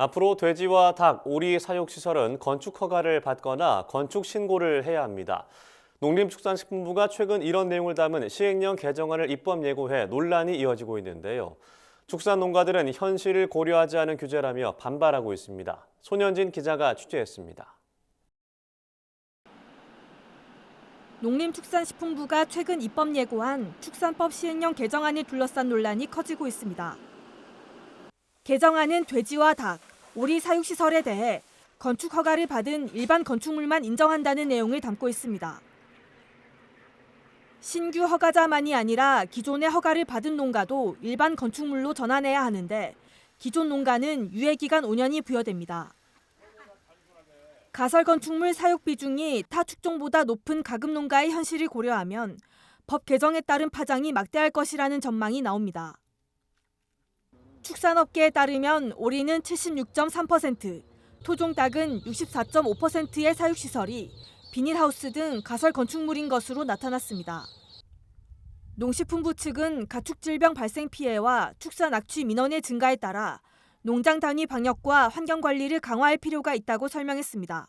앞으로 돼지와 닭, 오리 사육시설은 건축 허가를 받거나 건축 신고를 해야 합니다. 농림축산식품부가 최근 이런 내용을 담은 시행령 개정안을 입법 예고해 논란이 이어지고 있는데요. 축산농가들은 현실을 고려하지 않은 규제라며 반발하고 있습니다. 손현진 기자가 취재했습니다. 농림축산식품부가 최근 입법 예고한 축산법 시행령 개정안을 둘러싼 논란이 커지고 있습니다. 개정안은 돼지와 닭, 오리 사육시설에 대해 건축 허가를 받은 일반 건축물만 인정한다는 내용을 담고 있습니다. 신규 허가자만이 아니라 기존의 허가를 받은 농가도 일반 건축물로 전환해야 하는데 기존 농가는 유예기간 5년이 부여됩니다. 가설 건축물 사육 비중이 타 축종보다 높은 가금 농가의 현실을 고려하면 법 개정에 따른 파장이 막대할 것이라는 전망이 나옵니다. 축산업계에 따르면 오리는 76.3%, 토종닭은 64.5%의 사육시설이 비닐하우스 등 가설 건축물인 것으로 나타났습니다. 농식품부 측은 가축질병 발생 피해와 축산 악취 민원의 증가에 따라 농장 단위 방역과 환경 관리를 강화할 필요가 있다고 설명했습니다.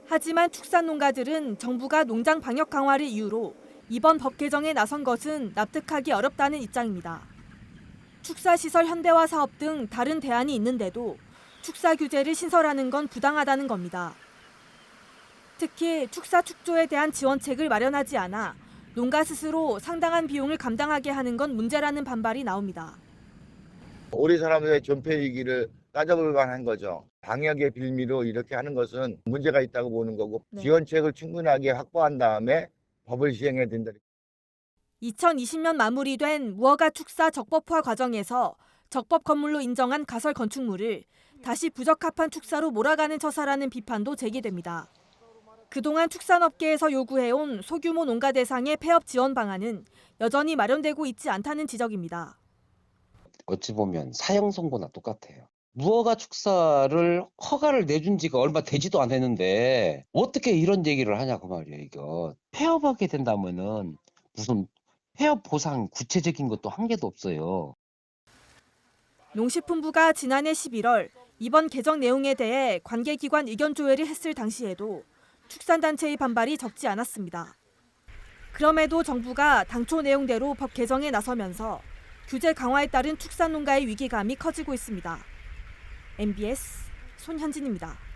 하지만 축산 농가들은 정부가 농장 방역 강화를 이유로 이번 법 개정에 나선 것은 납득하기 어렵다는 입장입니다. 축사시설 현대화 사업 등 다른 대안이 있는데도 축사 규제를 신설하는 건 부당하다는 겁니다. 특히 축사 축조에 대한 지원책을 마련하지 않아 농가 스스로 상당한 비용을 감당하게 하는 건 문제라는 반발이 나옵니다. 우리 사람들의 존폐 위기를 따져볼 만한 거죠. 방역의 빌미로 이렇게 하는 것은 문제가 있다고 보는 거고 지원책을 충분하게 확보한 다음에 법을 시행해야 된다. 2020년 마무리된 무허가 축사 적법화 과정에서 적법 건물로 인정한 가설 건축물을 다시 부적합한 축사로 몰아가는 처사라는 비판도 제기됩니다. 그동안 축산업계에서 요구해온 소규모 농가 대상의 폐업 지원 방안은 여전히 마련되고 있지 않다는 지적입니다. 어찌 보면 사형 선고나 똑같아요. 무허가 축사를 허가를 내준 지가 얼마 되지도 않았는데 어떻게 이런 얘기를 하냐고 말이에요. 이거 폐업하게 된다면은 무슨 폐업 보상 구체적인 것도 한 개도 없어요. 농식품부가 지난해 11월 이번 개정 내용에 대해 관계기관 의견 조회를 했을 당시에도 축산단체의 반발이 적지 않았습니다. 그럼에도 정부가 당초 내용대로 법 개정에 나서면서 규제 강화에 따른 축산농가의 위기감이 커지고 있습니다. MBS 손현진입니다.